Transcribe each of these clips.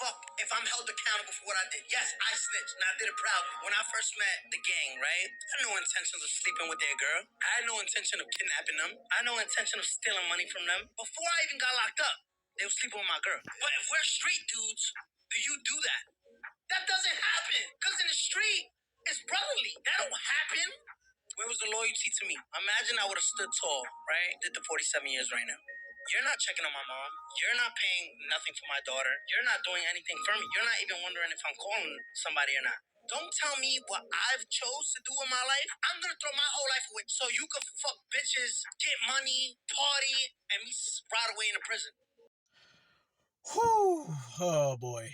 fuck if I'm held accountable for what I did. Yes, I snitched, and I did it proudly. When I first met the gang, right, I had no intentions of sleeping with their girl. I had no intention of kidnapping them. I had no intention of stealing money from them. Before I even got locked up, they were sleeping with my girl. But if we're street dudes, do you do that? That doesn't happen. Because in the street, it's brotherly. That don't happen. Where was the loyalty to me? Imagine I would have stood tall, right? Did the 47 years right now. You're not checking on my mom. You're not paying nothing for my daughter. You're not doing anything for me. You're not even wondering if I'm calling somebody or not. Don't tell me what I've chose to do in my life. I'm gonna throw my whole life away so you can fuck bitches, get money, party, and me rot away in a prison. Whew. Oh boy.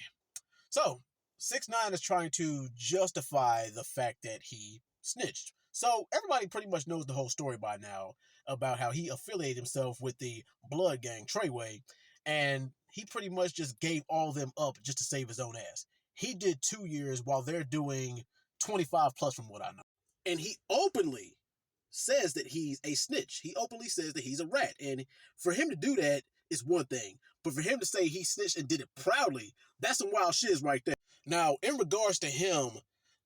So 6ixn9ne is trying to justify the fact that he snitched. So everybody pretty much knows the whole story by now about how he affiliated himself with the Blood Gang, Treyway, and he pretty much just gave all of them up just to save his own ass. He did 2 years while they're doing 25 plus from what I know. And he openly says that he's a snitch. He openly says that he's a rat. And for him to do that is one thing. But for him to say he snitched and did it proudly, that's some wild shit right there. Now, in regards to him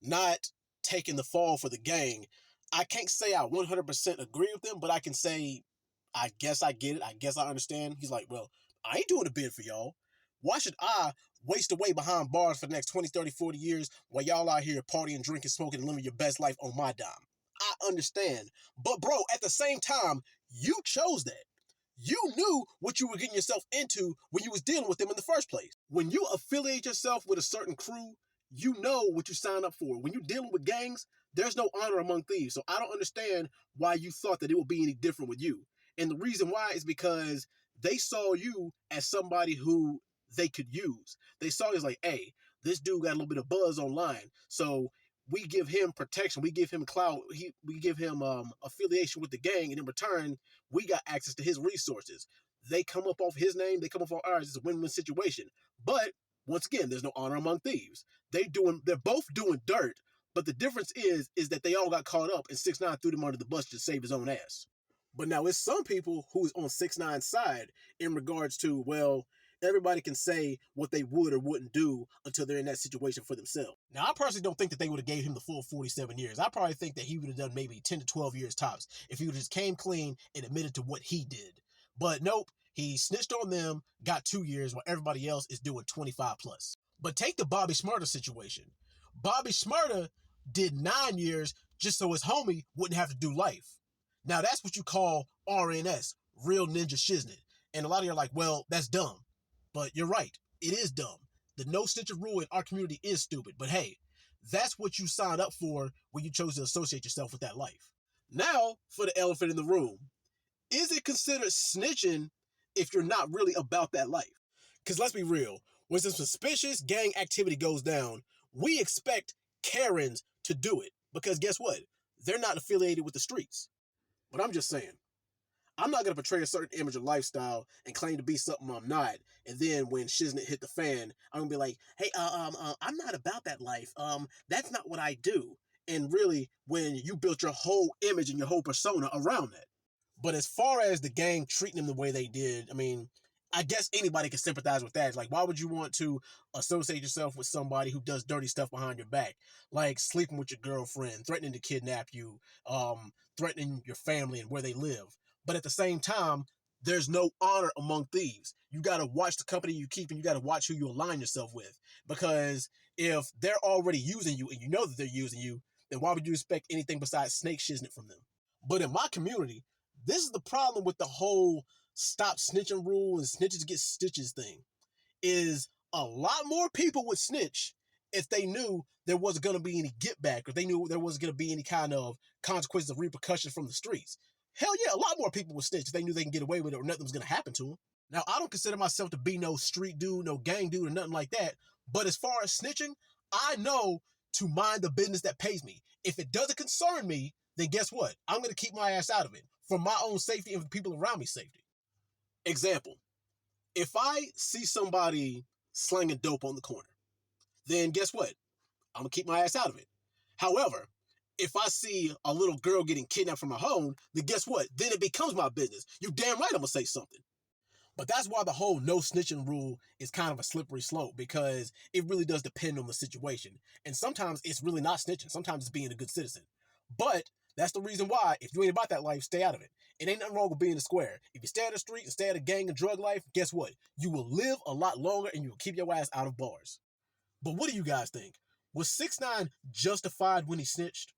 not taking the fall for the gang, I can't say I 100% agree with him, but I can say, I guess I get it. I guess I understand. He's like, well, I ain't doing a bid for y'all. Why should I waste away behind bars for the next 20, 30, 40 years while y'all out here partying, drinking, smoking, and living your best life on my dime? I understand. But bro, at the same time, you chose that. You knew what you were getting yourself into when you was dealing with them in the first place. When you affiliate yourself with a certain crew, you know what you sign up for. When you're dealing with gangs, there's no honor among thieves. So I don't understand why you thought that it would be any different with you. And the reason why is because they saw you as somebody who they could use. They saw you as like, hey, this dude got a little bit of buzz online. So we give him protection. We give him clout. We give him affiliation with the gang. And in return, we got access to his resources. They come up off his name. They come up off ours. It's a win-win situation. But once again, there's no honor among thieves. They're both doing dirt. But the difference is that they all got caught up and 6ixn9ne threw them under the bus to save his own ass. But now it's some people who's on 6ixn9ne's side in regards to, well, everybody can say what they would or wouldn't do until they're in that situation for themselves. Now, I personally don't think that they would have gave him the full 47 years. I probably think that he would have done maybe 10 to 12 years tops if he would have just came clean and admitted to what he did. But nope, he snitched on them, got 2 years while everybody else is doing 25 plus. But take the Bobby Shmurda situation. Bobby Shmurda did 9 years just so his homie wouldn't have to do life. Now, that's what you call RNS, real ninja shiznit. And a lot of you are like, well, that's dumb. But you're right. It is dumb. The no snitching rule in our community is stupid. But hey, that's what you signed up for when you chose to associate yourself with that life. Now, for the elephant in the room. Is it considered snitching if you're not really about that life? Because let's be real. When some suspicious gang activity goes down, we expect Karens to do it. Because guess what? They're not affiliated with the streets. But I'm just saying. I'm not going to portray a certain image or lifestyle and claim to be something I'm not. And then when shiznit hit the fan, I'm going to be like, hey, I'm not about that life. That's not what I do. And really, when you built your whole image and your whole persona around that. But as far as the gang treating them the way they did, I mean, I guess anybody can sympathize with that. It's like, why would you want to associate yourself with somebody who does dirty stuff behind your back? Like sleeping with your girlfriend, threatening to kidnap you, threatening your family and where they live. But at the same time, there's no honor among thieves. You got to watch the company you keep and you got to watch who you align yourself with. Because if they're already using you and you know that they're using you, then why would you expect anything besides snake shiznit from them? But in my community, this is the problem with the whole stop snitching rule and snitches get stitches thing. Is a lot more people would snitch if they knew there wasn't going to be any get back or they knew there wasn't going to be any kind of consequences or repercussions from the streets. Hell yeah, a lot more people would snitch if they knew they can get away with it or nothing was going to happen to them. Now, I don't consider myself to be no street dude, no gang dude or nothing like that. But as far as snitching, I know to mind the business that pays me. If it doesn't concern me, then guess what? I'm going to keep my ass out of it for my own safety and for the people around me safety. Example, if I see somebody slanging dope on the corner, then guess what? I'm going to keep my ass out of it. However, if I see a little girl getting kidnapped from her home, then guess what? Then it becomes my business. You damn right I'm going to say something. But that's why the whole no snitching rule is kind of a slippery slope, because it really does depend on the situation. And sometimes it's really not snitching. Sometimes it's being a good citizen. But that's the reason why, if you ain't about that life, stay out of it. It ain't nothing wrong with being a square. If you stay out of the street and stay out of gang and drug life, guess what? You will live a lot longer and you will keep your ass out of bars. But what do you guys think? Was 6ix9ne justified when he snitched?